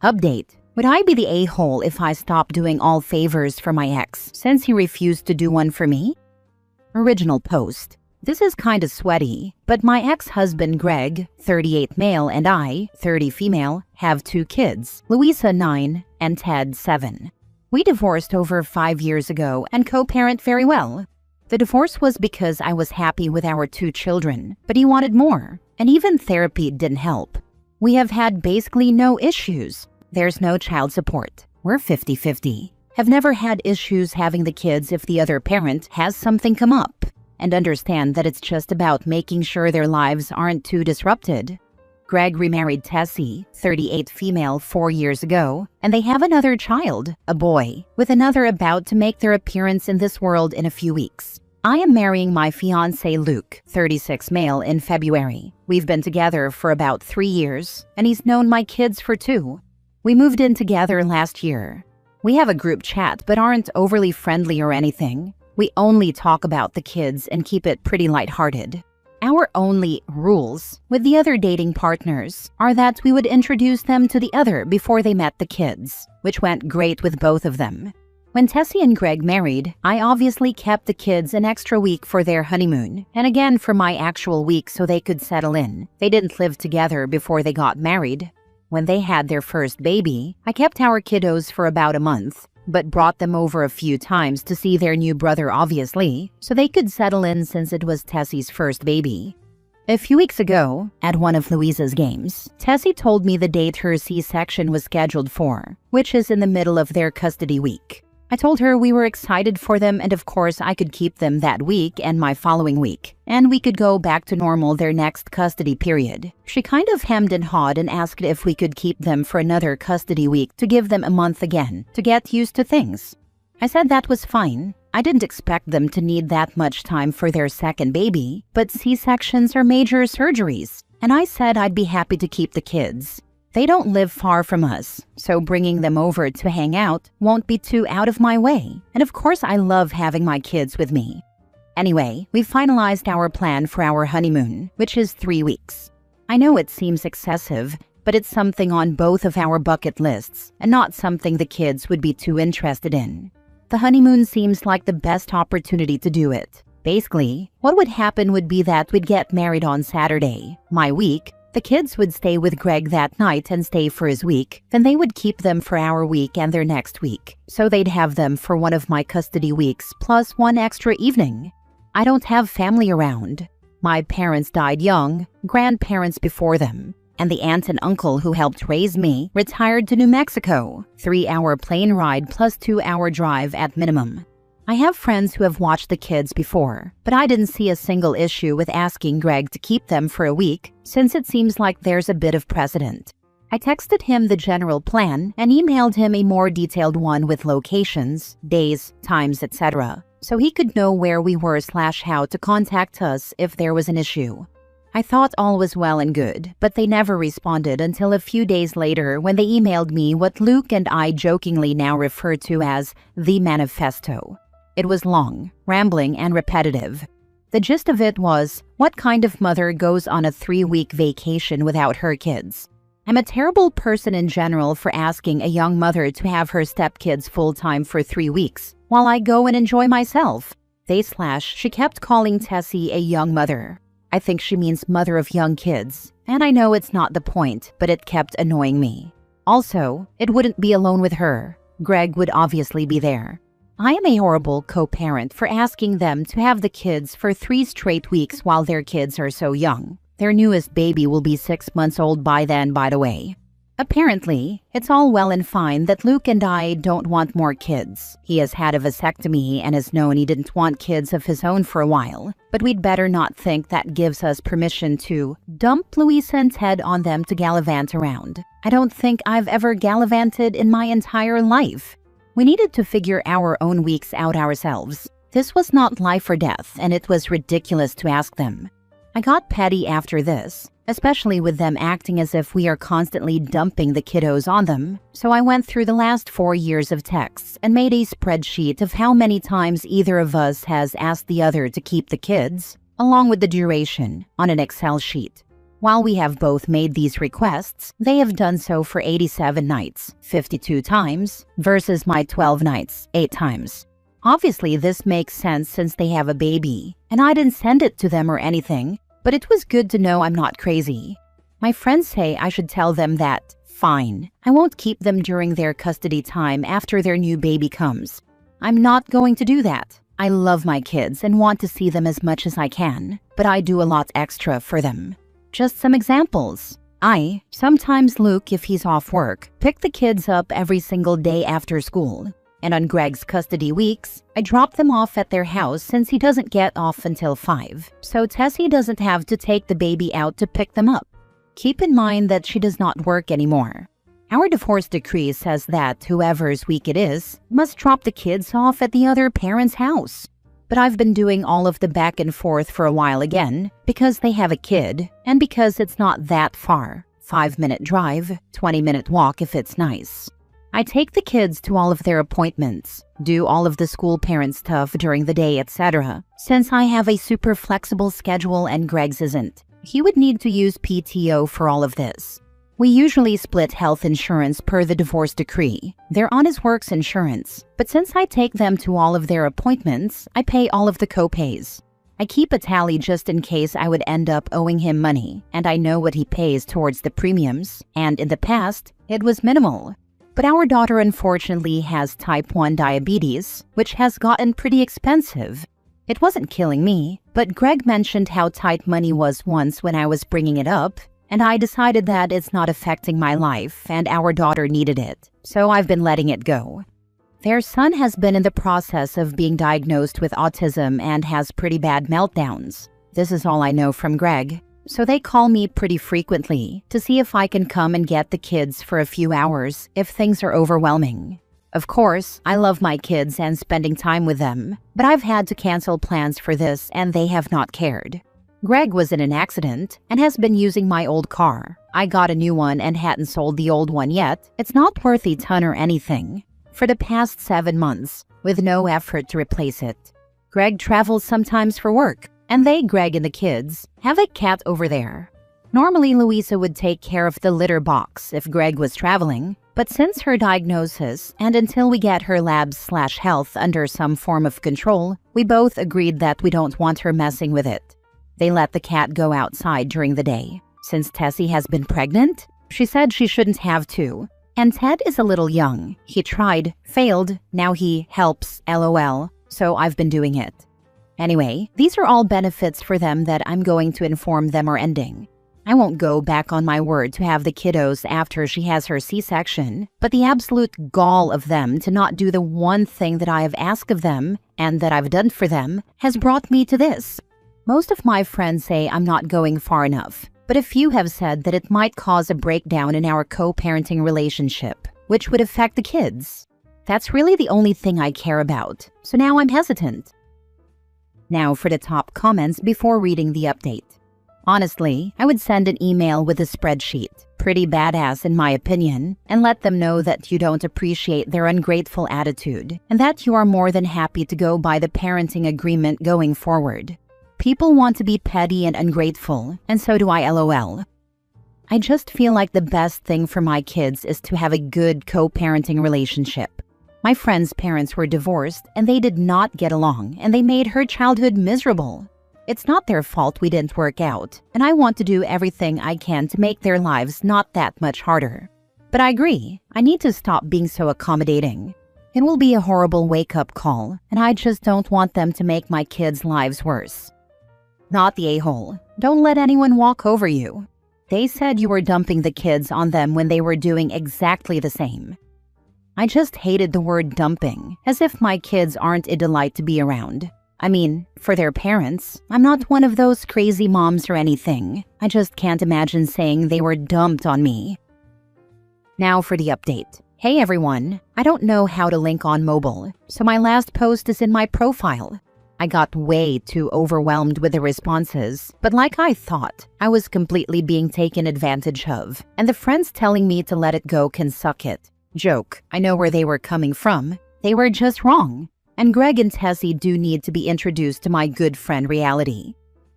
Update. Would I be the a-hole if I stopped doing all favors for my ex since he refused to do one for me? Original post. This is kinda sweaty, but my ex-husband Greg, 38 male, and I, 30 female, have 2 kids, Louisa 9 and Ted 7. We divorced over 5 years ago and co-parent very well. The divorce was because I was happy with our 2 children, but he wanted more, and even therapy didn't help. We have had basically no issues. There's no child support. We're 50-50. Have never had issues having the kids if the other parent has something come up, and understand that it's just about making sure their lives aren't too disrupted. Greg remarried Tessie, 38 female, 4 years ago, and they have another child, a boy, with another about to make their appearance in this world in a few weeks. I am marrying my fiancé Luke, 36 male, in February. We've been together for about 3 years, and he's known my kids for 2. We moved in together last year. We have a group chat but aren't overly friendly or anything. We only talk about the kids and keep it pretty lighthearted. Our only rules with the other dating partners are that we would introduce them to the other before they met the kids, which went great with both of them. When Tessie and Greg married, I obviously kept the kids an extra week for their honeymoon, and again for my actual week so they could settle in. They didn't live together before they got married. When they had their first baby, I kept our kiddos for about a month, but brought them over a few times to see their new brother obviously, so they could settle in since it was Tessie's first baby. A few weeks ago, at one of Louisa's games, Tessie told me the date her C-section was scheduled for, which is in the middle of their custody week. I told her we were excited for them and of course I could keep them that week and my following week, and we could go back to normal their next custody period. She kind of hemmed and hawed and asked if we could keep them for another custody week to give them a month again, to get used to things. I said that was fine. I didn't expect them to need that much time for their second baby, but C-sections are major surgeries, and I said I'd be happy to keep the kids. They don't live far from us, so bringing them over to hang out won't be too out of my way. And of course, I love having my kids with me. Anyway, we finalized our plan for our honeymoon, which is 3 weeks. I know it seems excessive, but it's something on both of our bucket lists and not something the kids would be too interested in. The honeymoon seems like the best opportunity to do it. Basically, what would happen would be that we'd get married on Saturday, my week. The kids would stay with Greg that night and stay for his week. Then they would keep them for our week and their next week. So they'd have them for one of my custody weeks plus one extra evening. I don't have family around. My parents died young, grandparents before them, and the aunt and uncle who helped raise me retired to New Mexico. 3-hour plane ride plus 2-hour drive at minimum. I have friends who have watched the kids before, but I didn't see a single issue with asking Greg to keep them for a week, since it seems like there's a bit of precedent. I texted him the general plan and emailed him a more detailed one with locations, days, times, etc., so he could know where we were / how to contact us if there was an issue. I thought all was well and good, but they never responded until a few days later when they emailed me what Luke and I jokingly now refer to as the manifesto. It was long, rambling, and repetitive. The gist of it was, what kind of mother goes on a 3-week vacation without her kids? I'm a terrible person in general for asking a young mother to have her stepkids full-time for 3 weeks, while I go and enjoy myself. She kept calling Tessie a young mother. I think she means mother of young kids, and I know it's not the point, but it kept annoying me. Also, it wouldn't be alone with her. Greg would obviously be there. I am a horrible co-parent for asking them to have the kids for 3 straight weeks while their kids are so young. Their newest baby will be 6 months old by then, by the way. Apparently, it's all well and fine that Luke and I don't want more kids. He has had a vasectomy and has known he didn't want kids of his own for a while, but we'd better not think that gives us permission to dump Louisa and Ted on them to gallivant around. I don't think I've ever gallivanted in my entire life. We needed to figure our own weeks out ourselves. This was not life or death, and it was ridiculous to ask them. I got petty after this, especially with them acting as if we are constantly dumping the kiddos on them. So I went through the last 4 years of texts and made a spreadsheet of how many times either of us has asked the other to keep the kids, along with the duration, on an Excel sheet. While we have both made these requests, they have done so for 87 nights, 52 times, versus my 12 nights, 8 times. Obviously, this makes sense since they have a baby, and I didn't send it to them or anything, but it was good to know I'm not crazy. My friends say I should tell them that, fine, I won't keep them during their custody time after their new baby comes. I'm not going to do that. I love my kids and want to see them as much as I can, but I do a lot extra for them. Just some examples. I, sometimes Luke, if he's off work, pick the kids up every single day after school. And on Greg's custody weeks, I drop them off at their house since he doesn't get off until 5. So Tessie doesn't have to take the baby out to pick them up. Keep in mind that she does not work anymore. Our divorce decree says that whoever's week it is must drop the kids off at the other parent's house. But I've been doing all of the back and forth for a while again because they have a kid and because it's not that far. 5-minute drive, 20-minute walk if it's nice. I take the kids to all of their appointments, do all of the school parent stuff during the day, etc. Since I have a super flexible schedule and Greg's isn't, he would need to use PTO for all of this. We usually split health insurance per the divorce decree. They're on his work's insurance, but since I take them to all of their appointments, I pay all of the co-pays. I keep a tally just in case I would end up owing him money, and I know what he pays towards the premiums, and in the past, it was minimal. But our daughter unfortunately has type 1 diabetes, which has gotten pretty expensive. It wasn't killing me, but Greg mentioned how tight money was once when I was bringing it up, and I decided that it's not affecting my life and our daughter needed it, so I've been letting it go. Their son has been in the process of being diagnosed with autism and has pretty bad meltdowns. This is all I know from Greg, so they call me pretty frequently to see if I can come and get the kids for a few hours if things are overwhelming. Of course, I love my kids and spending time with them, but I've had to cancel plans for this and they have not cared. Greg was in an accident and has been using my old car. I got a new one and hadn't sold the old one yet. It's not worth a ton or anything. For the past 7 months, with no effort to replace it. Greg travels sometimes for work, and they, Greg and the kids, have a cat over there. Normally, Louisa would take care of the litter box if Greg was traveling, but since her diagnosis and until we get her labs/health under some form of control, we both agreed that we don't want her messing with it. They let the cat go outside during the day. Since Tessie has been pregnant, she said she shouldn't have to. And Ted is a little young. He tried, failed, now he helps, LOL, so I've been doing it. Anyway, these are all benefits for them that I'm going to inform them are ending. I won't go back on my word to have the kiddos after she has her C-section, but the absolute gall of them to not do the one thing that I have asked of them and that I've done for them has brought me to this. Most of my friends say I'm not going far enough, but a few have said that it might cause a breakdown in our co-parenting relationship, which would affect the kids. That's really the only thing I care about, so now I'm hesitant. Now for the top comments before reading the update. Honestly, I would send an email with a spreadsheet, pretty badass in my opinion, and let them know that you don't appreciate their ungrateful attitude and that you are more than happy to go by the parenting agreement going forward. People want to be petty and ungrateful, and so do I, LOL. I just feel like the best thing for my kids is to have a good co-parenting relationship. My friend's parents were divorced and they did not get along and they made her childhood miserable. It's not their fault we didn't work out, and I want to do everything I can to make their lives not that much harder. But I agree, I need to stop being so accommodating. It will be a horrible wake-up call, and I just don't want them to make my kids' lives worse. Not the a-hole. Don't let anyone walk over you. They said you were dumping the kids on them when they were doing exactly the same. I just hated the word dumping, as if my kids aren't a delight to be around. I mean, for their parents, I'm not one of those crazy moms or anything. I just can't imagine saying they were dumped on me. Now for the update. Hey everyone, I don't know how to link on mobile, so my last post is in my profile. I got way too overwhelmed with the responses, but like I thought, I was completely being taken advantage of, and the friends telling me to let it go can suck it. Joke, I know where they were coming from. They were just wrong. And Greg and Tessie do need to be introduced to my good friend reality.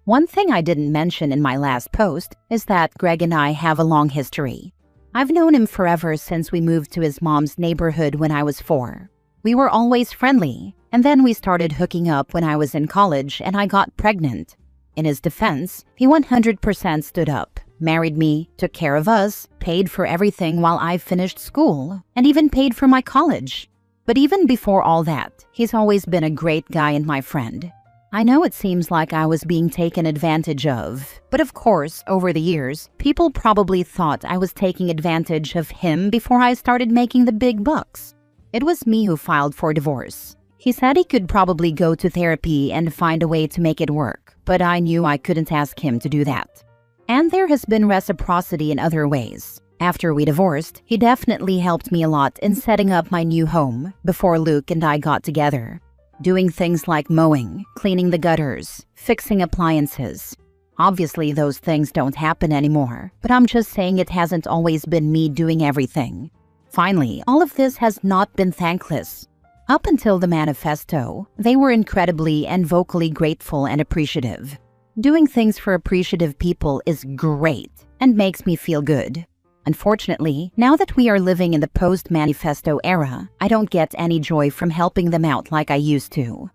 One thing I didn't mention in my last post is that Greg and I have a long history. I've known him forever since we moved to his mom's neighborhood when I was 4. We were always friendly, and then we started hooking up when I was in college and I got pregnant. In his defense, he 100% stood up, married me, took care of us, paid for everything while I finished school, and even paid for my college. But even before all that, he's always been a great guy and my friend. I know it seems like I was being taken advantage of, but of course, over the years, people probably thought I was taking advantage of him before I started making the big bucks. It was me who filed for divorce. He said he could probably go to therapy and find a way to make it work, but I knew I couldn't ask him to do that. And there has been reciprocity in other ways. After we divorced, he definitely helped me a lot in setting up my new home before Luke and I got together. Doing things like mowing, cleaning the gutters, fixing appliances. Obviously, those things don't happen anymore, but I'm just saying it hasn't always been me doing everything. Finally, all of this has not been thankless. Up until the manifesto, they were incredibly and vocally grateful and appreciative. Doing things for appreciative people is great and makes me feel good. Unfortunately, now that we are living in the post-manifesto era, I don't get any joy from helping them out like I used to.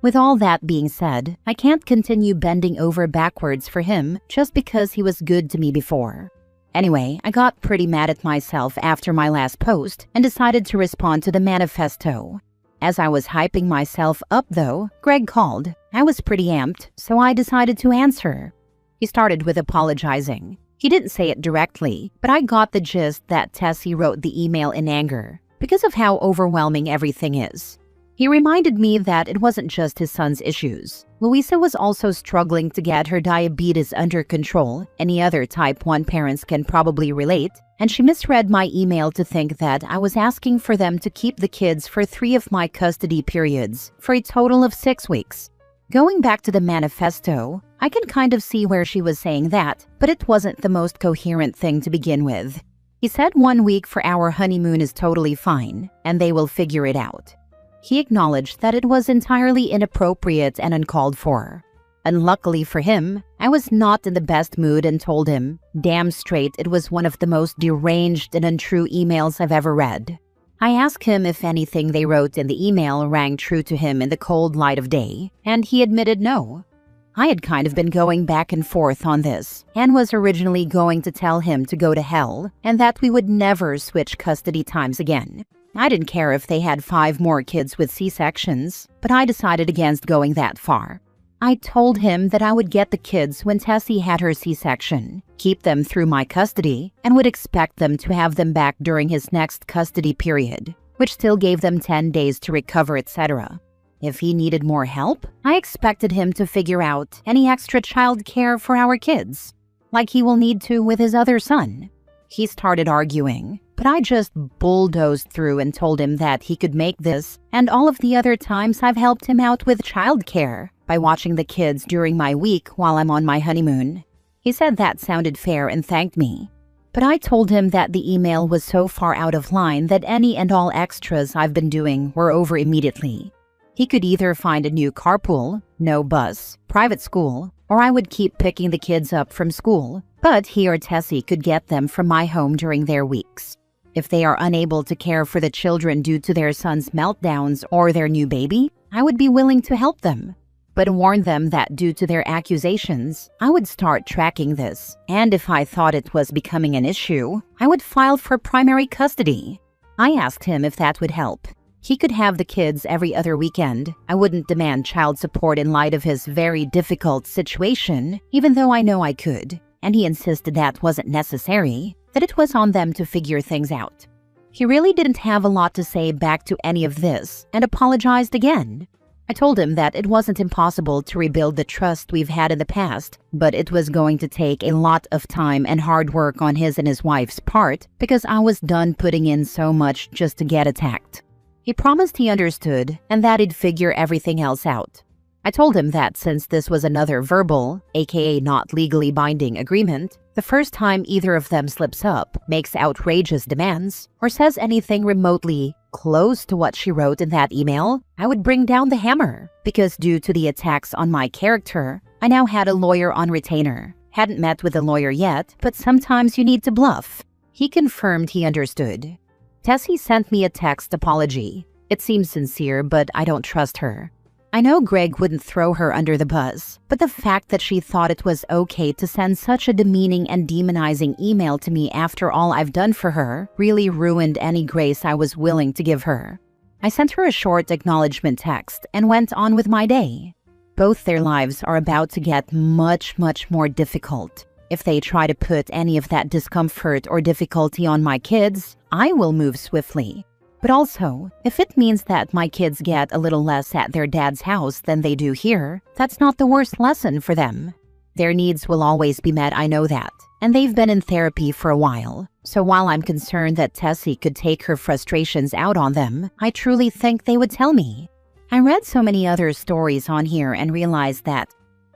With all that being said, I can't continue bending over backwards for him just because he was good to me before. Anyway, I got pretty mad at myself after my last post and decided to respond to the manifesto. As I was hyping myself up though, Greg called. I was pretty amped, so I decided to answer. He started with apologizing. He didn't say it directly, but I got the gist that Tessie wrote the email in anger because of how overwhelming everything is. He reminded me that it wasn't just his son's issues. Louisa was also struggling to get her diabetes under control. Any other type 1 parents can probably relate, and she misread my email to think that I was asking for them to keep the kids for 3 of my custody periods for a total of 6 weeks. Going back to the manifesto, I can kind of see where she was saying that, but it wasn't the most coherent thing to begin with. He said 1 week for our honeymoon is totally fine, and they will figure it out. He acknowledged that it was entirely inappropriate and uncalled for. Unluckily for him, I was not in the best mood and told him, damn straight, it was one of the most deranged and untrue emails I've ever read. I asked him if anything they wrote in the email rang true to him in the cold light of day, and he admitted no. I had kind of been going back and forth on this, and was originally going to tell him to go to hell, and that we would never switch custody times again. I didn't care if they had 5 more kids with C-sections, but I decided against going that far. I told him that I would get the kids when Tessie had her C-section, keep them through my custody, and would expect them to have them back during his next custody period, which still gave them 10 days to recover, etc. If he needed more help, I expected him to figure out any extra child care for our kids, like he will need to with his other son. He started arguing, but I just bulldozed through and told him that he could make this and all of the other times I've helped him out with childcare by watching the kids during my week while I'm on my honeymoon. He said that sounded fair and thanked me. But I told him that the email was so far out of line that any and all extras I've been doing were over immediately. He could either find a new carpool, no bus, private school, or I would keep picking the kids up from school, but he or Tessie could get them from my home during their weeks. If they are unable to care for the children due to their son's meltdowns or their new baby, I would be willing to help them, but warn them that due to their accusations, I would start tracking this, and if I thought it was becoming an issue, I would file for primary custody. I asked him if that would help. He could have the kids every other weekend. I wouldn't demand child support in light of his very difficult situation, even though I know I could, and he insisted that wasn't necessary, that it was on them to figure things out. He really didn't have a lot to say back to any of this and apologized again. I told him that it wasn't impossible to rebuild the trust we've had in the past, but it was going to take a lot of time and hard work on his and his wife's part because I was done putting in so much just to get attacked. He promised he understood and that he'd figure everything else out. I told him that since this was another verbal, aka not legally binding agreement, the first time either of them slips up, makes outrageous demands, or says anything remotely close to what she wrote in that email, I would bring down the hammer, because due to the attacks on my character, I now had a lawyer on retainer. Hadn't met with a lawyer yet, but sometimes you need to bluff. He confirmed he understood. Tessie sent me a text apology. It seems sincere, but I don't trust her. I know Greg wouldn't throw her under the bus, but the fact that she thought it was okay to send such a demeaning and demonizing email to me after all I've done for her really ruined any grace I was willing to give her. I sent her a short acknowledgement text and went on with my day. Both their lives are about to get much more difficult. If they try to put any of that discomfort or difficulty on my kids, I will move swiftly. But also, if it means that my kids get a little less at their dad's house than they do here, that's not the worst lesson for them. Their needs will always be met, I know that. And they've been in therapy for a while. So while I'm concerned that Tessie could take her frustrations out on them, I truly think they would tell me. I read so many other stories on here and realized that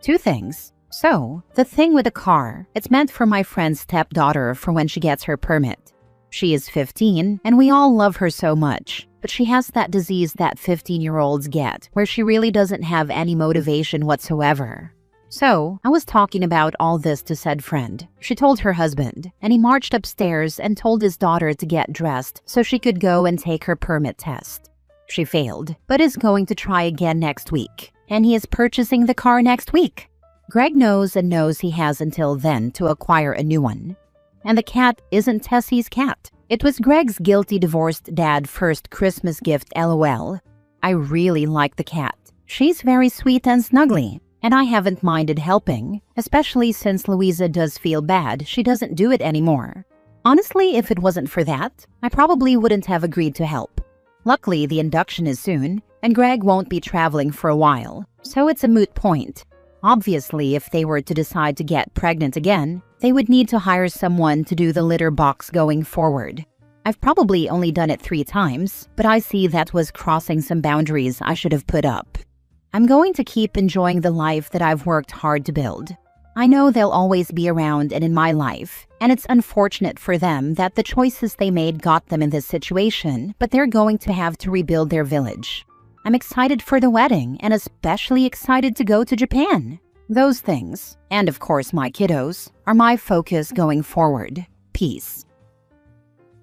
2 things. So, the thing with the car, it's meant for my friend's stepdaughter for when she gets her permit. She is 15, and we all love her so much, but she has that disease that 15-year-olds get, where she really doesn't have any motivation whatsoever. So, I was talking about all this to said friend. She told her husband, and he marched upstairs and told his daughter to get dressed so she could go and take her permit test. She failed, but is going to try again next week, and he is purchasing the car next week. Greg knows and knows he has until then to acquire a new one. And the cat isn't Tessie's cat. It was Greg's guilty divorced dad first Christmas gift, LOL. I really like the cat. She's very sweet and snuggly, and I haven't minded helping, especially since Louisa does feel bad she doesn't do it anymore. Honestly, if it wasn't for that, I probably wouldn't have agreed to help. Luckily, the induction is soon, and Greg won't be traveling for a while, so it's a moot point. Obviously, if they were to decide to get pregnant again, they would need to hire someone to do the litter box going forward. I've probably only done it 3 times, but I see that was crossing some boundaries I should have put up. I'm going to keep enjoying the life that I've worked hard to build. I know they'll always be around and in my life, and it's unfortunate for them that the choices they made got them in this situation, but they're going to have to rebuild their village. I'm excited for the wedding and especially excited to go to Japan. Those things, and of course my kiddos, are my focus going forward. Peace.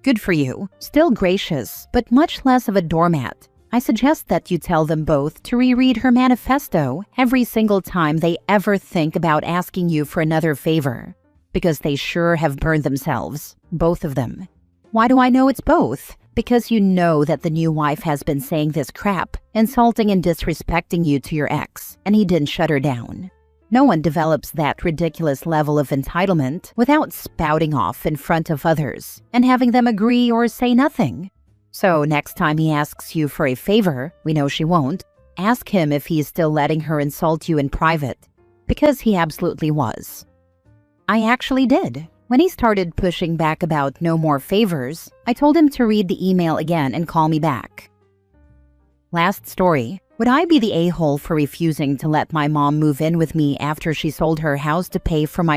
Good for you. Still gracious, but much less of a doormat. I suggest that you tell them both to reread her manifesto every single time they ever think about asking you for another favor. Because they sure have burned themselves. Both of them. Why do I know it's both? Because you know that the new wife has been saying this crap, insulting and disrespecting you to your ex, and he didn't shut her down. No one develops that ridiculous level of entitlement without spouting off in front of others and having them agree or say nothing. So next time he asks you for a favor, we know she won't, ask him if he is still letting her insult you in private, because he absolutely was. I actually did. When he started pushing back about no more favors, I told him to read the email again and call me back. Last story. Would I be the a-hole for refusing to let my mom move in with me after she sold her house to pay for my